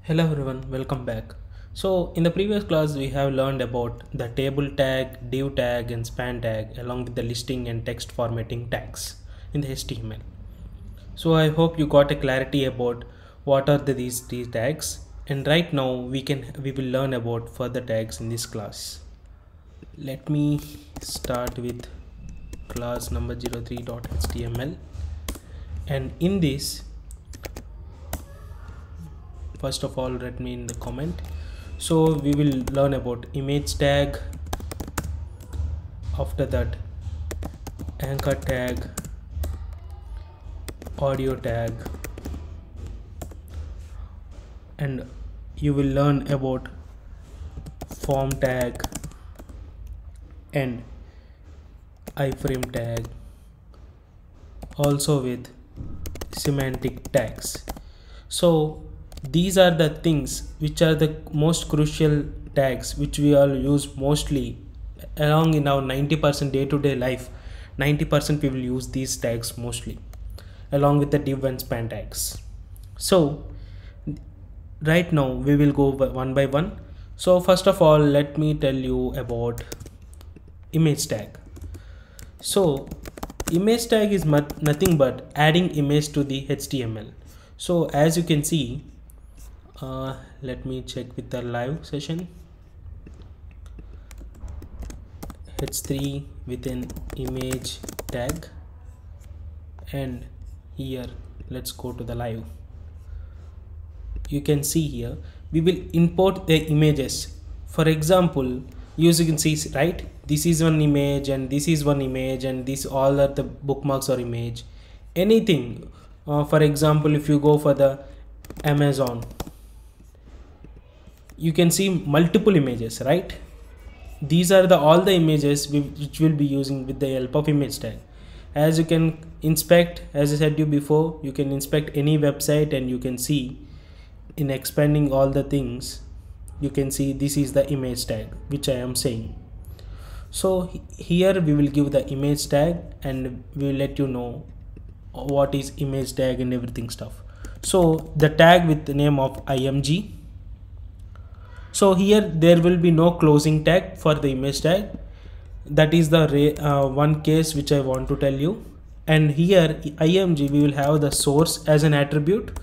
Hello everyone, welcome back. So in the previous class we have learned about the table tag, div tag and span tag along with the listing and text formatting tags in the HTML. So I hope you got a clarity about what are these tags, and right now we will learn about further tags in this class. Let me start with class number 03.html, and in this, first of all, let me in the comment. So we will learn about image tag, after that anchor tag, audio tag, and you will learn about form tag and iframe tag, also with semantic tags. So these are the things which are the most crucial tags which we all use mostly along in our 90% day-to-day life. 90% we will use these tags mostly along with the div and span tags. So right now we will go one by one. So first of all, let me tell you about image tag. So image tag is nothing but adding image to the HTML. So as you can see, let me check with the live session. h3 with an image tag, and here let's go to the live. You can see here we will import the images. For example, you can see, right, this is one image and this is one image and this all are the bookmarks or image, anything. For example, if you go for the Amazon, you can see multiple images, right? These are all the images which will be using with the help of image tag. As you can inspect, as I said you before, you can inspect any website and you can see, in expanding all the things, you can see this is the image tag which I am saying. So here we will give the image tag and we will let you know what is image tag and everything stuff. So the tag with the name of img. So here there will be no closing tag for the image tag. That is the one case which I want to tell you. And here img we will have the source as an attribute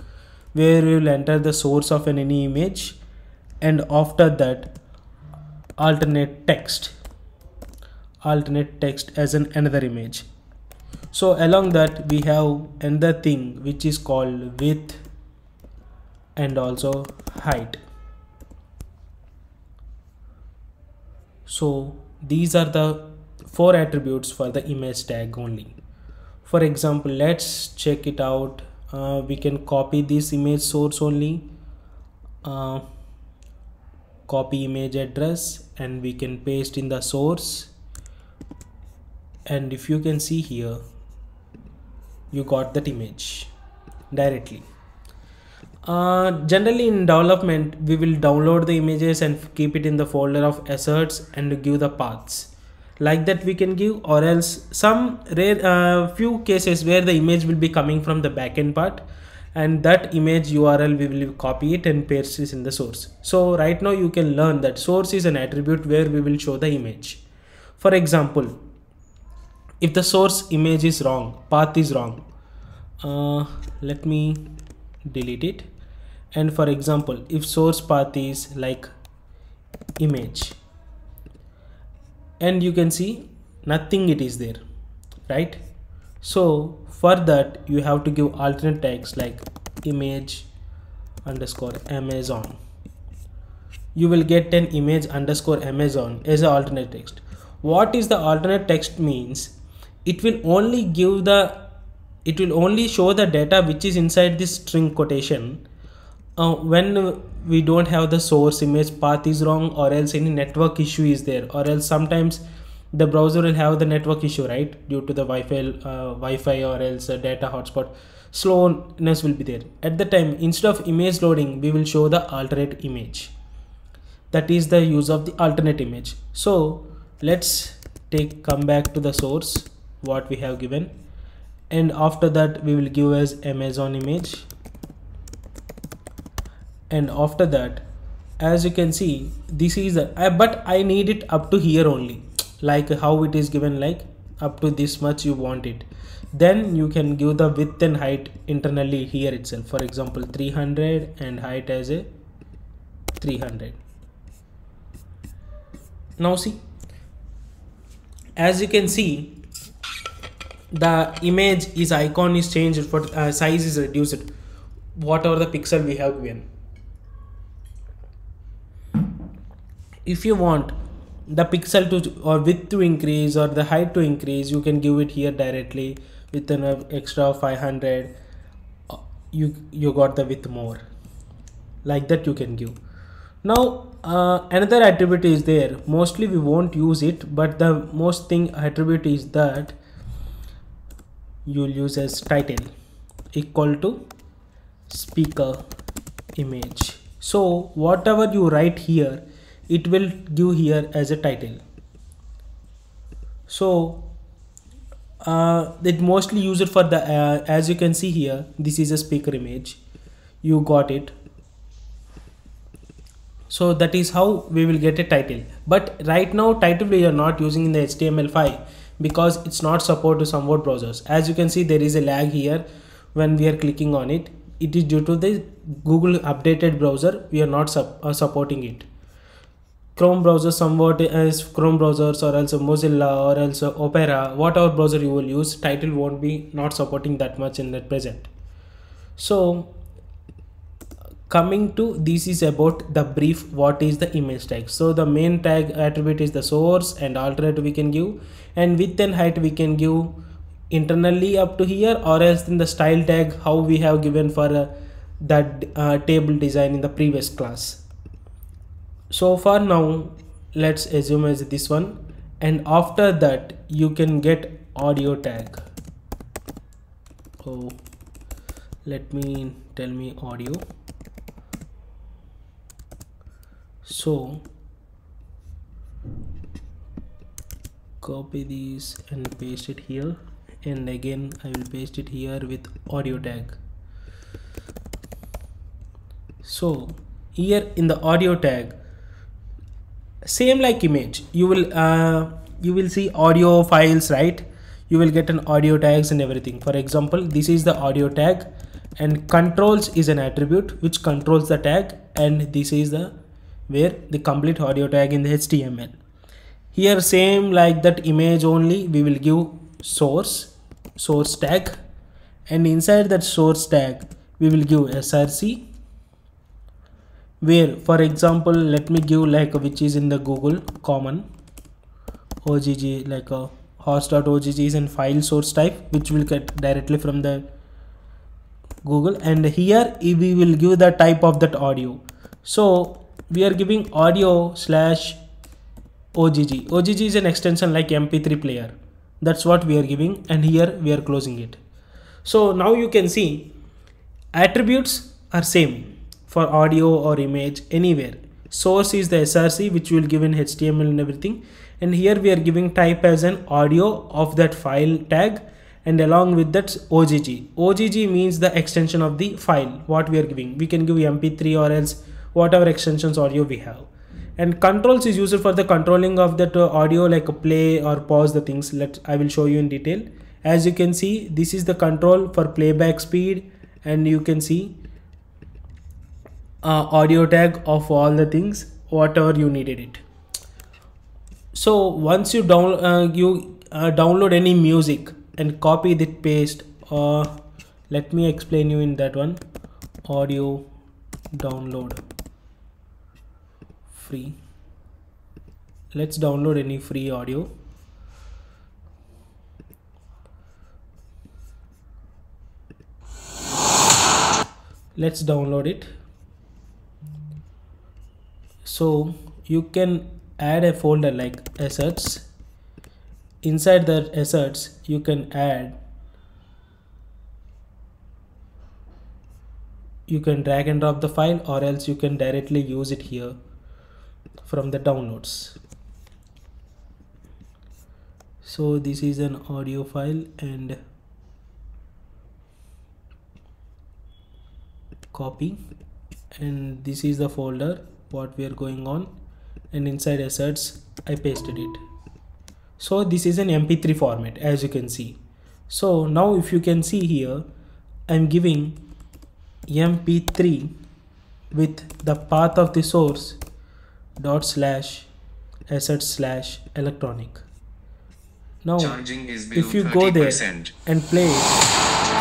where we will enter the source of any image, and after that alternate text as another image. So along that we have another thing which is called width and also height. So these are the four attributes for the image tag only. For example, let's check it out. We can copy this image source only, copy image address, and we can paste in the source. And if you can see here, you got that image directly. Generally in development we will download the images and keep it in the folder of assets and give the paths like that we can give, or else some rare few cases where the image will be coming from the backend part, and that image URL we will copy it and paste it in the source. So right now you can learn that source is an attribute where we will show the image. For example, if the source image is wrong, path is wrong, let me delete it. And for example, if source path is like image, and you can see nothing, it is there, right? So for that you have to give alternate tags like image underscore Amazon. You will get an image underscore Amazon as an alternate text. What is the alternate text means? It will only show the data which is inside this string quotation when we don't have the source image, path is wrong, or else any network issue is there, or else sometimes the browser will have the network issue, right, due to the Wi-Fi or else a data hotspot, slowness will be there. At the time, instead of image loading, we will show the alternate image. That is the use of the alternate image. So let's come back to the source what we have given, and after that we will give as Amazon image, and after that, as you can see, this is but I need it up to here only, like how it is given, like up to this much you want it. Then you can give the width and height internally here itself, for example 300 and height as a 300. Now see, as you can see, the image is icon is changed for size is reduced, whatever the pixel we have given. If you want the pixel to or width to increase or the height to increase, you can give it here directly with an extra 500. You got the width more, like that you can give. Now another attribute is there, mostly we won't use it, but the most thing attribute is that you'll use as title equal to speaker image. So whatever you write here, it will give here as a title. So it mostly use it for the as you can see here, this is a speaker image, you got it. So that is how we will get a title. But right now title we are not using in the HTML5 because it's not support to some web browsers. As you can see, there is a lag here when we are clicking on it. It is due to the Google updated browser, we are not supporting it. Chrome browser somewhat as Chrome browsers, or else Mozilla, or else Opera, whatever browser you will use, title won't be not supporting that much in the present. So coming to this is about the brief, what is the image tag. So the main tag attribute is the source, and alternate we can give, and width and height we can give internally up to here, or else in the style tag how we have given for that table design in the previous class. So for now let's assume as this one, and after that you can get audio tag. Oh, let me tell me audio. So copy this and paste it here, and again I will paste it here with audio tag. So here in the audio tag, same like image, you will see audio files, right? You will get an audio tags and everything. For example, this is the audio tag, and controls is an attribute which controls the tag, and this is the where the complete audio tag in the HTML. Here same like that image only, we will give source tag, and inside that source tag we will give src, where for example let me give like which is in the Google common ogg, like a host.ogg is in file source type, which will get directly from the Google, and here we will give the type of that audio. So we are giving audio slash ogg. Ogg is an extension like mp3 player, that's what we are giving, and here we are closing it. So now you can see attributes are same for audio or image anywhere. Source is the src which will give in HTML and everything, and here we are giving type as an audio of that file tag, and along with that ogg means the extension of the file what we are giving. We can give mp3 or else whatever extensions audio we have, and controls is used for the controlling of that audio, like play or pause the things. I will show you in detail. As you can see, this is the control for playback speed, and you can see audio tag of all the things whatever you needed it. So once you download any music and copy that paste, let me explain you in that one. Audio download free, let's download any free audio. Let's download it. So you can add a folder like assets. Inside the assets you can drag and drop the file, or else you can directly use it here from the downloads. So this is an audio file, and copy and this is the folder what we are going on, and inside assets I pasted it. So this is an mp3 format, as you can see. So now if you can see here, I'm giving mp3 with the path of the source dot slash asset slash electronic. Now if you go there and play it,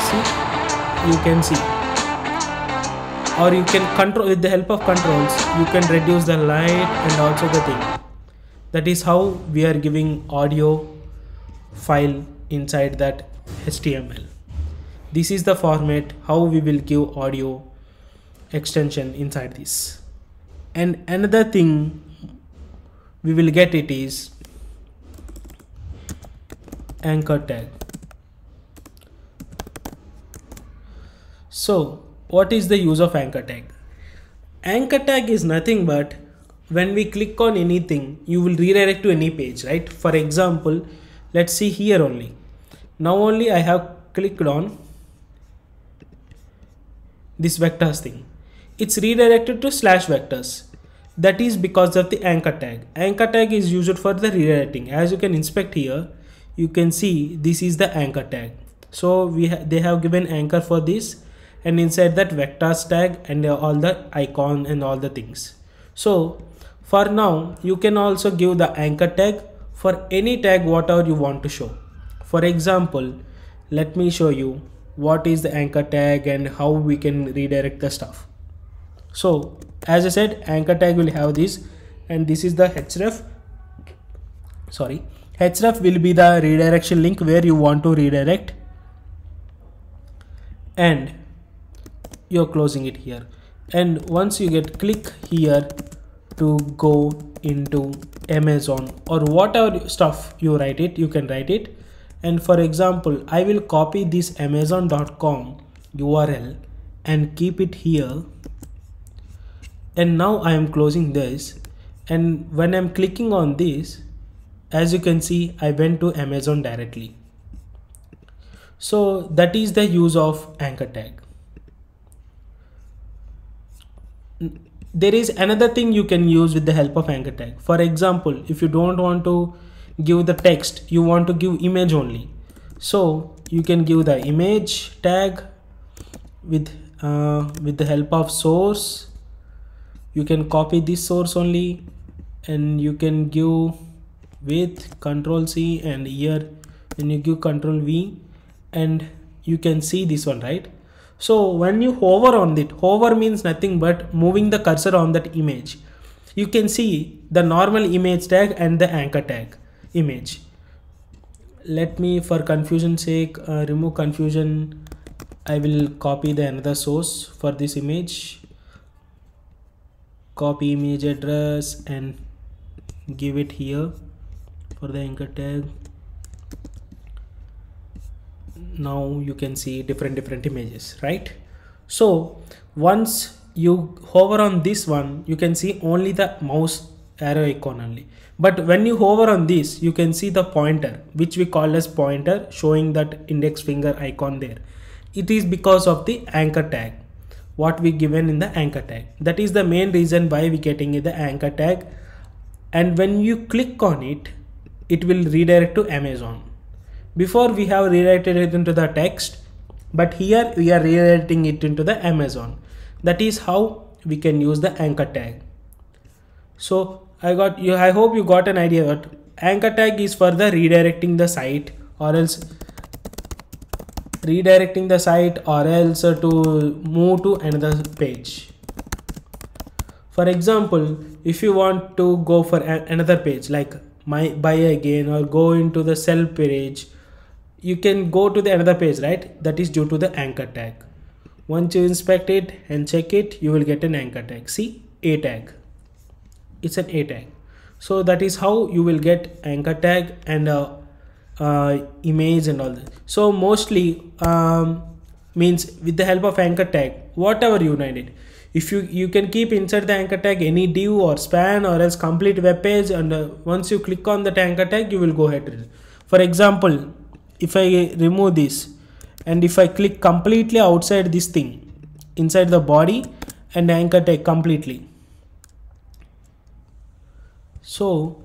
see, you can see, or you can control with the help of controls, you can reduce the light and also the thing. That is how we are giving audio file inside that HTML. This is the format how we will give audio extension inside this. And another thing we will get it is anchor tag. So what is the use of anchor tag? Anchor tag is nothing but when we click on anything, you will redirect to any page, right? For example, let's see here only. Now only I have clicked on this vectors thing. It's redirected to slash vectors. That is because of the anchor tag. Anchor tag is used for the redirecting. As you can inspect here, you can see this is the anchor tag. So they have given anchor for this, and inside that vectors tag and all the icon and all the things. So for now you can also give the anchor tag for any tag whatever you want to show. For example, let me show you what is the anchor tag and how we can redirect the stuff. So as I said, anchor tag will have this, and this is the href. Href will be the redirection link where you want to redirect, and you're closing it here. And once you get click here to go into Amazon or whatever stuff you write it, you can write it. And for example, I will copy this amazon.com URL and keep it here. And now I am closing this, and when I'm clicking on this, as you can see, I went to Amazon directly. So that is the use of anchor tag. There is another thing you can use with the help of anchor tag. For example, if you don't want to give the text, you want to give image only. So you can give the image tag with the help of source. You can copy this source only, and you can give with Control C, and here when you give Control V, and you can see this one, right? So when you hover on it, hover means nothing but moving the cursor on that image. You can see the normal image tag and the anchor tag image. Let me, for confusion sake, remove confusion. I will copy the another source for this image, copy image address and give it here for the anchor tag. Now you can see different images, right? So once you hover on this one, you can see only the mouse arrow icon only. But when you hover on this, you can see the pointer, which we call as pointer, showing that index finger icon there. It is because of the anchor tag, what we given in the anchor tag. That is the main reason why we getting the anchor tag. And when you click on it, it will redirect to Amazon. Before we have redirected it into the text, but here we are redirecting it into the Amazon. That is how we can use the anchor tag. So I hope you got an idea that anchor tag is for the redirecting the site, or else to move to another page. For example, if you want to go for another page like my buy again, or go into the sell page, you can go to the another page, right? That is due to the anchor tag. Once you inspect it and check it, you will get an anchor tag. See, A tag. It's an A tag. So that is how you will get anchor tag and image and all that. So mostly means with the help of anchor tag, whatever you need it, if you can keep inside the anchor tag any div or span or else complete web page, and once you click on that anchor tag, you will go ahead. For example, if I remove this and if I click completely outside this thing inside the body, and anchor tag completely. So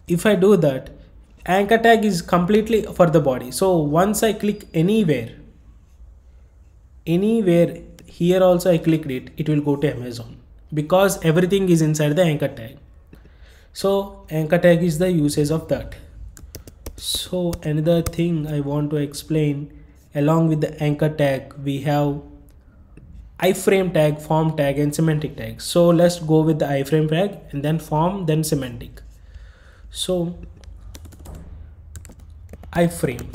if I do that, anchor tag is completely for the body. So once I click anywhere here also I clicked it, it will go to Amazon because everything is inside the anchor tag. So anchor tag is the usage of that. So another thing I want to explain, along with the anchor tag we have iframe tag, form tag and semantic tag. So let's go with the iframe tag and then form, then semantic. So iframe,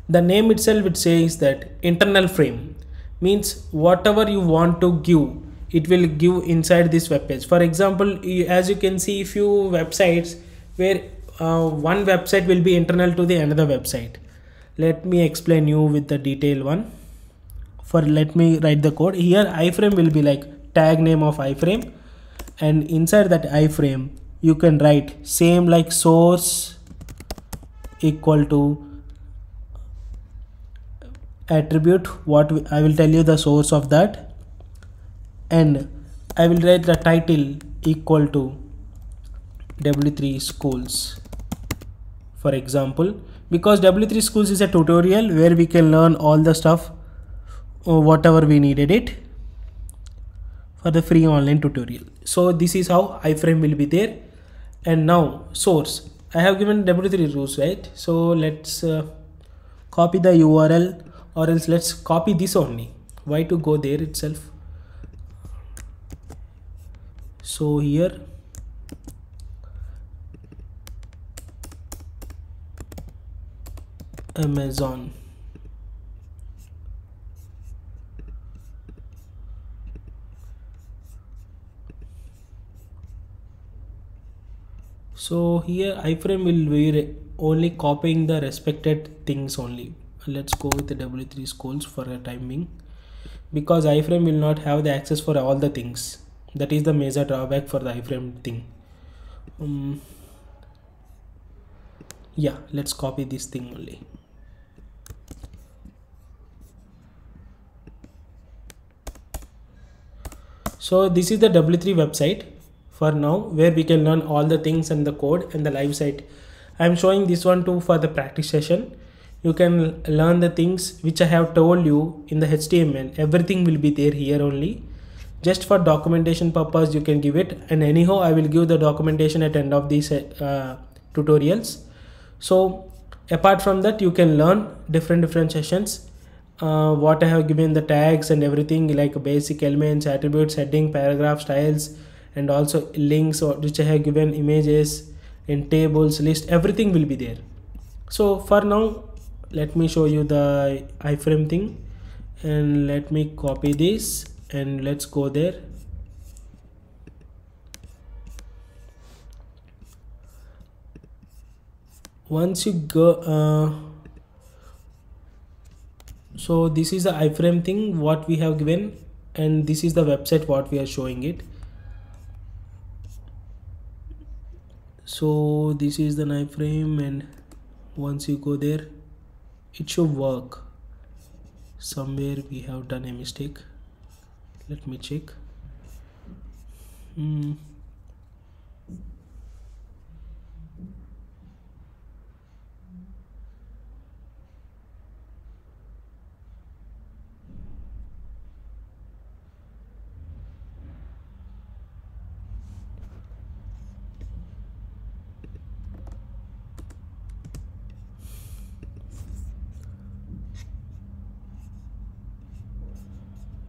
the name itself it says that internal frame, means whatever you want to give it will give inside this web page. For example, as you can see few websites where one website will be internal to the another website. Let me explain you with the detail one. Let me write the code here. Iframe will be like tag name of iframe, and inside that iframe you can write same like source equal to attribute, I will tell you the source of that, and I will write the title equal to W3 schools, for example, because W3 schools is a tutorial where we can learn all the stuff whatever we needed it for the free online tutorial. So this is how iframe will be there. And now source, I have given W3 rules, right? So let's copy the URL, or else let's copy this only. Why to go there itself? So here Amazon, so here iframe will be only copying the respected things only. Let's go with the W3 schools for a time being, because iframe will not have the access for all the things. That is the major drawback for the iframe thing. Yeah, let's copy this thing only. So this is the W3 website for now, where we can learn all the things and the code and the live site. I am showing this one too for the practice session. You can learn the things which I have told you in the HTML. Everything will be there here only. Just for documentation purpose you can give it, and anyhow I will give the documentation at end of these tutorials. So apart from that you can learn different sessions, what I have given the tags and everything, like basic elements, attributes, heading, paragraph, styles, and also links, or which I have given images and tables, list, everything will be there. So for now let me show you the iframe thing, and let me copy this and let's go there. Once you go so this is the iframe thing what we have given, and this is the website what we are showing it. So this is the iframe, and once you go there it should work. Somewhere we have done a mistake. Let me check.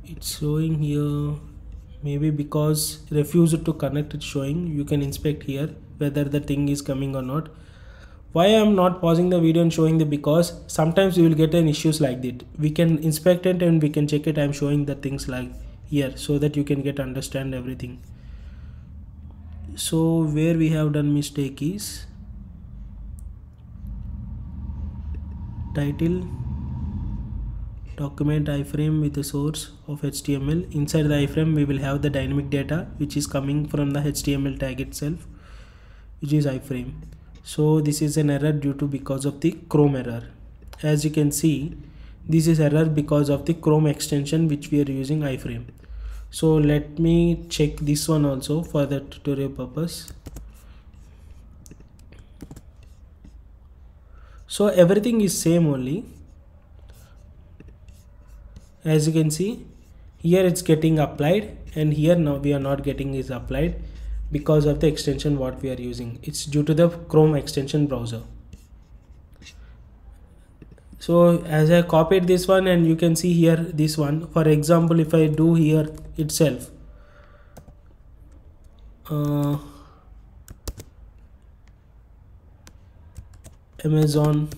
It's showing here, maybe because refused to connect it's showing. You can inspect here whether the thing is coming or not. Why I am not pausing the video and showing the, because sometimes you will get an issues like that. We can inspect it and we can check it. I am showing the things like here so that you can understand everything. So where we have done mistake is title document iframe with a source of HTML. Inside the iframe we will have the dynamic data which is coming from the HTML tag itself, which is iframe. So this is an error due to because of the Chrome error. As you can see, this is error because of the Chrome extension which we are using iframe. So let me check this one also for the tutorial purpose. So everything is same only. As you can see, here it's getting applied, and here now we are not getting is applied because of the extension what we are using. It's due to the Chrome extension browser. So as I copied this one, and you can see here this one, for example, if I do here itself, amazon.com,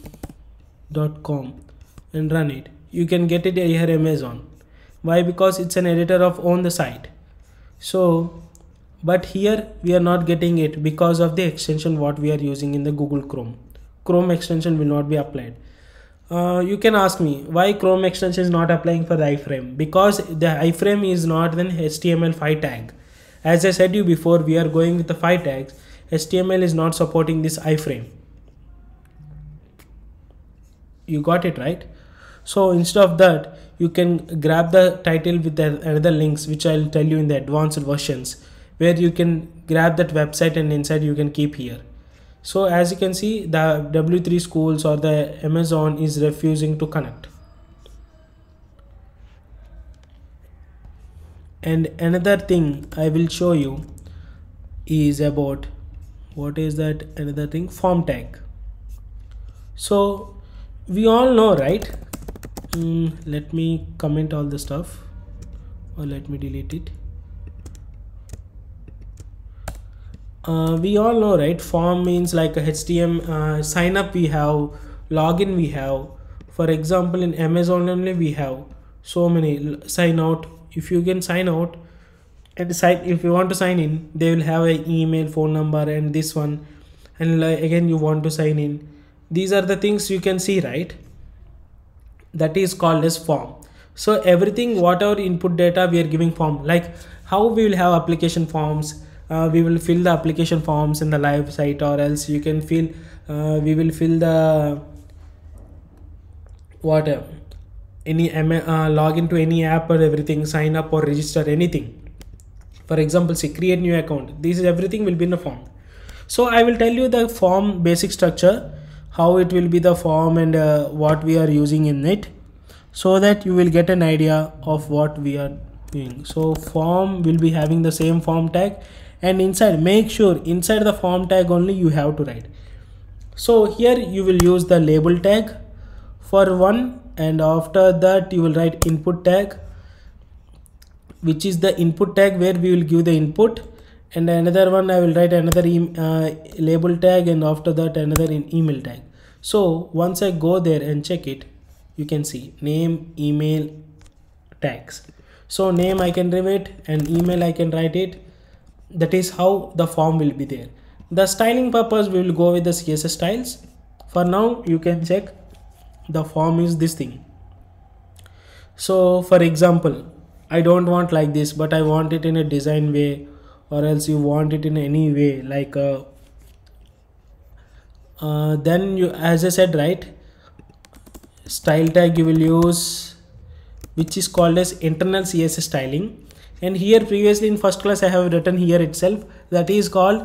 and run it, you can get it here Amazon. Why? Because it's an editor of on the site. So but here we are not getting it because of the extension what we are using in the Google Chrome extension will not be applied. You can ask me why Chrome extension is not applying for the iframe, because the iframe is not an HTML5 tag. As I said you before, we are going with the 5 tags. HTML is not supporting this iframe. You got it right? So instead of that, you can grab the title with the another links which I'll tell you in the advanced versions, where you can grab that website and inside you can keep here. So as you can see, the W3 schools or the Amazon is refusing to connect. And another thing I will show you is about, what is that another thing, form tag. So we all know, right? Let me comment all the stuff, or let me delete it. We all know, right? Form means like a HTML sign up we have, login we have. For example, in Amazon only we have so many sign out. If you can sign out and sign, if you want to sign in, they will have an email, phone number, and this one, and again you want to sign in. These are the things you can see, right? That is called as form. So everything, whatever input data we are giving form, like how we will have application forms. We will fill the application forms in the live site, or else you can fill we will fill the any log into any app or everything, sign up or register anything. For example, say create new account. This is everything will be in the form. So I will tell you the form basic structure, how it will be the form, and what we are using in it, so that you will get an idea of what we are doing. So form will be having the same form tag, and inside, make sure inside the form tag only you have to write. So here you will use the label tag for one, and after that you will write input tag, which is the input tag where we will give the input, and another one I will write another label tag, and after that another email tag. So once I go there and check it, you can see name, email, tags. So name I can write, and email I can write it. That is how the form will be there. The styling purpose, we will go with the CSS styles. For now you can check the form is this thing. So for example, I don't want like this, but I want it in a design way, or else you want it in any way, like then you, as I said, right, style tag you will use, which is called as internal CSS styling. And here previously in first class I have written here itself, that is called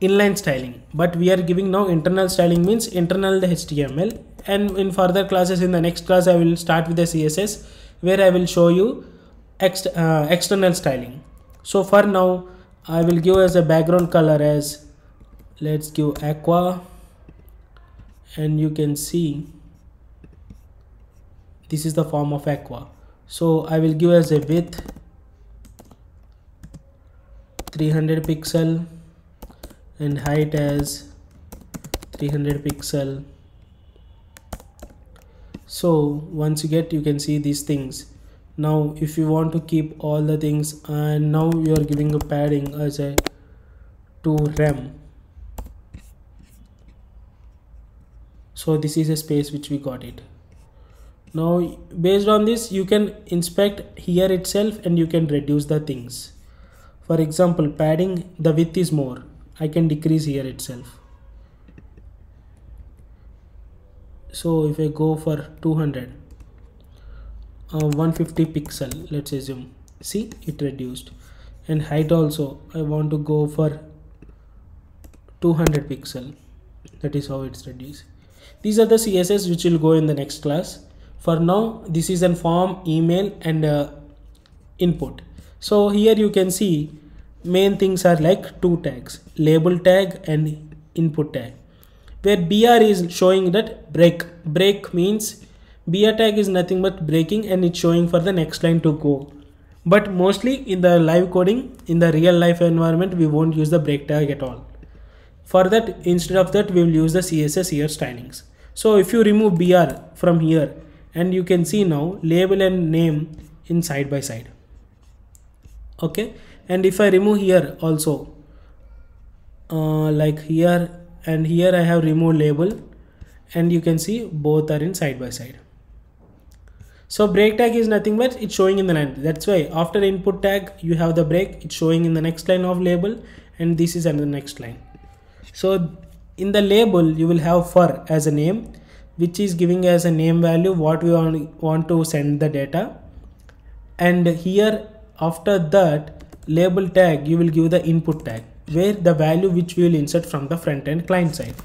inline styling, but we are giving now internal styling, means internal the HTML. And in further classes, in the next class, I will start with the CSS, where I will show you external styling. So for now I will give as a background color as, let's give aqua, and you can see this is the form of aqua. So I will give as a width 300 pixel and height as 300 pixel. So once you get, you can see these things. Now if you want to keep all the things, and now you are giving a padding as a to rem. So this is a space which we got it. Now based on this you can inspect here itself, and you can reduce the things. For example, padding, the width is more, I can decrease here itself. So if I go for 200, 150 pixel, let's assume See, it reduced. And height also, I want to go for 200 pixel. That is how it's reduced. These are the CSS which will go in the next class. For now, this is a form, email, and input. So here you can see main things are like two tags, label tag and input tag, where BR is showing that break means BR tag is nothing but breaking, and it's showing for the next line to go. But mostly in the live coding, in the real life environment, we won't use the break tag at all. For that, instead of that, we will use the CSS here stylings. So if you remove BR from here, and you can see now label and name in side by side. Okay, and if I remove here also, like here and here, I have removed label, and you can see both are in side by side. So break tag is nothing but it's showing in the line. That's why after input tag you have the break, it's showing in the next line of label, and this is another next line. So in the label you will have for as a name, which is giving as a name value what we want to send the data, and here after that label tag you will give the input tag, where the value which we will insert from the front end client side,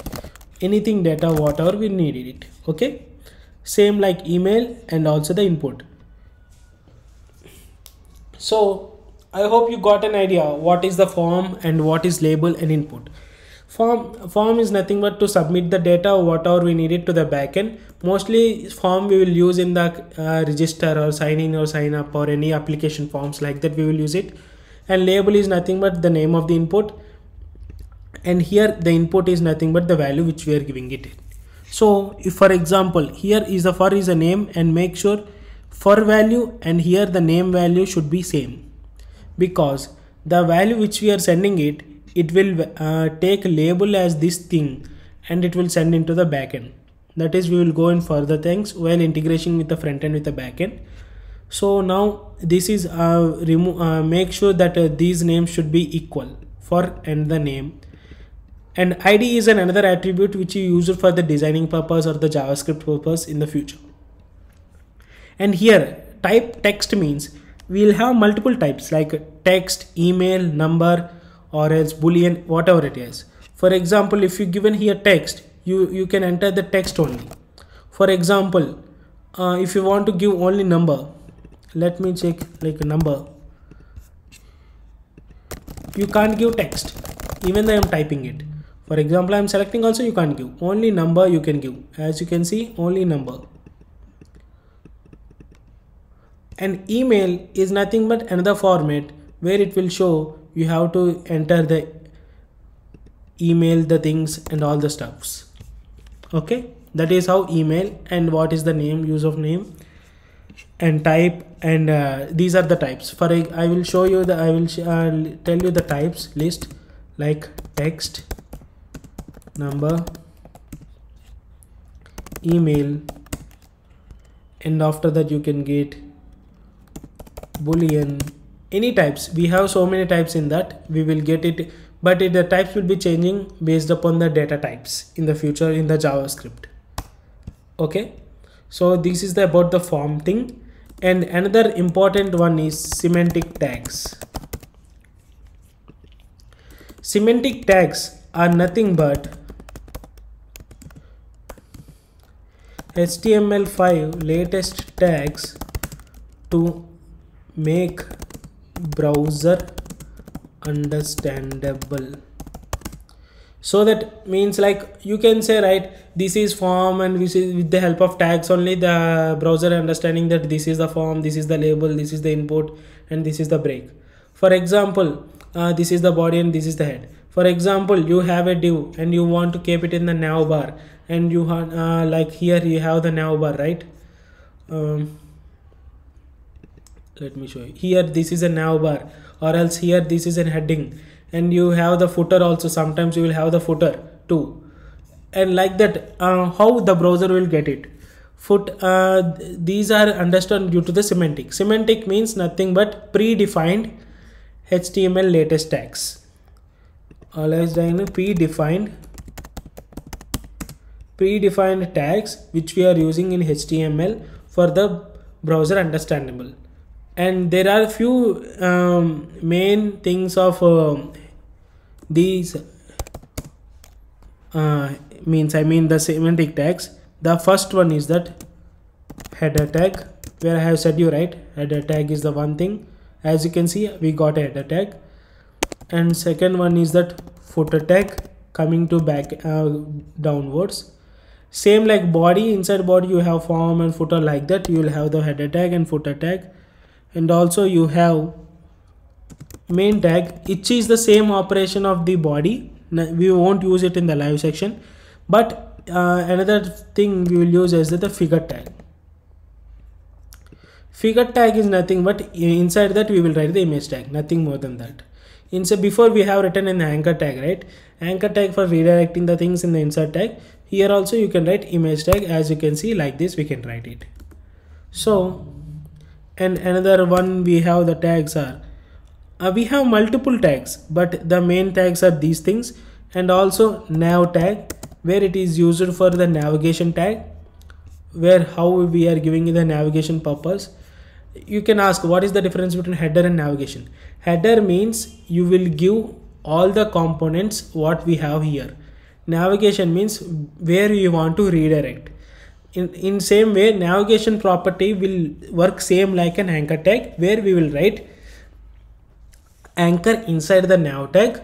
anything data whatever we needed it. Okay, same like email and also the input. So I hope you got an idea what is the form and what is label and input. Form is nothing but to submit the data whatever we needed to the backend. Mostly form we will use in the register or sign in or sign up or any application forms like that, we will use it. And label is nothing but the name of the input, and here the input is nothing but the value which we are giving it. So if for example here is the for is a name, and make sure for value and here the name value should be same, because the value which we are sending it will take label as this thing and it will send into the backend. That is, we will go in further things while integration with the front end with the backend. So now this is make sure that these names should be equal, for and the name. And ID is another attribute which you use for the designing purpose or the JavaScript purpose in the future. And here type text means we will have multiple types like text, email, number, or else boolean, whatever it is. For example, if you given here text, you can enter the text only. For example, if you want to give only number, let me check like a number, you can't give text even though I am typing it. For example, I am selecting also, you can't give, only number you can give. As you can see, only number. And email is nothing but another format where it will show you have to enter the email, the things and all the stuffs. Okay, that is how email, and what is the name, use of name, and type, and these are the types. For I will show you the, I will tell you the types list, like text, number, email, and after that you can get boolean, any types. We have so many types in that, we will get it, but the types will be changing based upon the data types in the future in the JavaScript. Okay, so this is about the form thing. And another important one is semantic tags. Semantic tags are nothing but HTML5 latest tags to make browser understandable. So that means like you can say, right, this is form, and this is with the help of tags only the browser understanding that this is the form, this is the label, this is the input, and this is the break. For example, this is the body and this is the head. For example, you have a div and you want to keep it in the nav bar, and you like here you have the nav bar, right? Let me show you. Here this is a nav bar, or else here this is a heading, and you have the footer also. Sometimes you will have the footer too, and like that how the browser will get it. These are understood due to the semantic. Semantic means nothing but predefined HTML latest tags. Predefined tags which we are using in HTML for the browser understandable. And there are few main things of these means the semantic tags. The first one is that header tag, where I have said you right, header tag is the one thing. As you can see, we got a header tag. And second one is that footer tag, coming to back downwards. Same like body, inside body you have form and footer, like that you will have the header tag and footer tag. And also you have main tag, which is the same operation of the body. We won't use it in the live section, but another thing we will use is the figure tag. Figure tag is nothing but inside that we will write the image tag, nothing more than that. Inside, before we have written an anchor tag, right? Anchor tag for redirecting the things in the insert tag. Here also you can write image tag, as you can see, like this we can write it. So, and another one we have the tags are, we have multiple tags, but the main tags are these things. And also nav tag, where it is used for the navigation tag, where how we are giving the navigation purpose. You can ask, what is the difference between header and navigation? Header means you will give all the components what we have here. Navigation means where you want to redirect. In same way, navigation property will work same like an anchor tag, where we will write anchor inside the nav tag,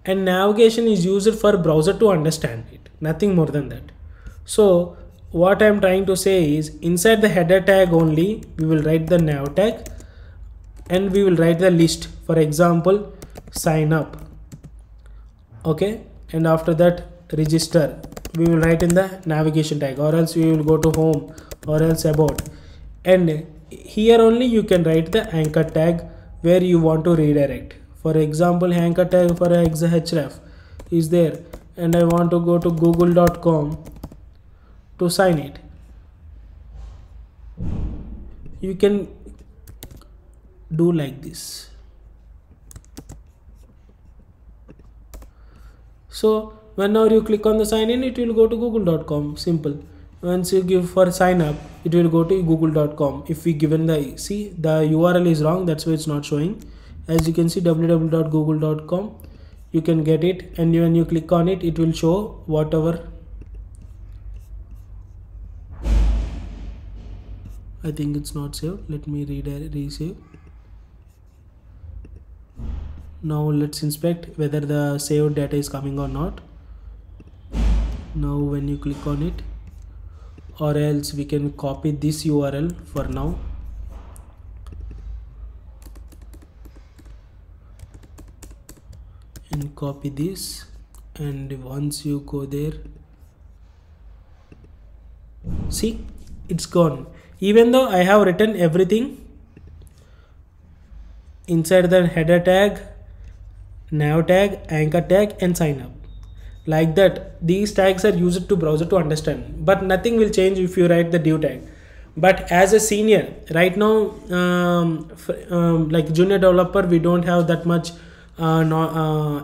and navigation is used for browser to understand it, nothing more than that. So what I am trying to say is, inside the header tag only we will write the nav tag, and we will write the list, for example sign up, okay, and after that register we will write in the navigation tag, or else we will go to home, or else about. And here only you can write the anchor tag where you want to redirect. For example, anchor tag for href is there, and I want to go to google.com to sign it. You can do like this. So whenever you click on the sign in, it will go to google.com, simple. Once you give for sign up, it will go to google.com. If we given the, see, the URL is wrong, that's why it's not showing. As you can see, www.google.com, you can get it, and when you click on it, it will show whatever. I think it's not saved. Let me resave. Now let's inspect whether the saved data is coming or not. Now when you click on it, or else we can copy this URL for now. And copy this, and once you go there, see, it's gone. Even though I have written everything inside the header tag, nav tag, anchor tag, and sign up, like that. These tags are used to browser to understand, but nothing will change if you write the div tag. But as a senior right now, like junior developer, we don't have that much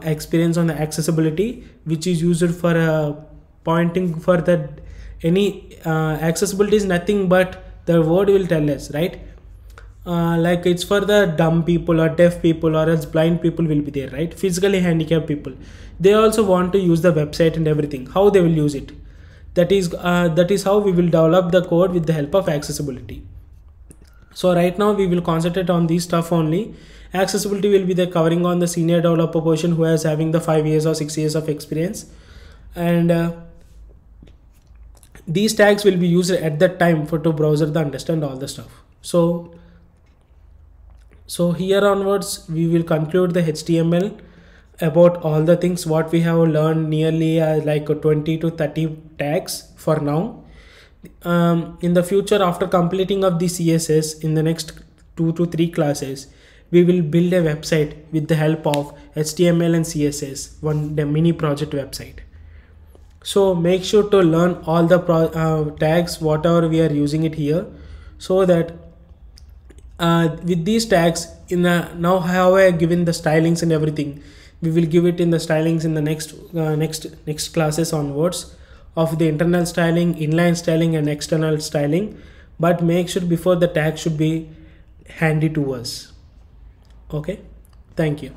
experience on the accessibility, which is used for pointing for that. Any accessibility is nothing but the word will tell us, right? Like it's for the dumb people or deaf people, or else blind people will be there, right? Physically handicapped people, they also want to use the website and everything. How they will use it, that is how we will develop the code with the help of accessibility. So right now we will concentrate on this stuff only. Accessibility will be the covering on the senior developer portion, who is having the 5 years or 6 years of experience, and these tags will be used at that time for to browser to understand all the stuff. So here onwards we will conclude the HTML about all the things what we have learned, nearly like 20 to 30 tags for now. In the future, after completing of the CSS, in the next 2 to 3 classes, we will build a website with the help of HTML and CSS, the mini project website. So make sure to learn all the tags whatever we are using it here, so that with these tags now how I have given the stylings and everything, we will give it in the stylings in the next classes onwards, of the internal styling, inline styling, and external styling. But make sure before the tag should be handy to us. Okay, thank you.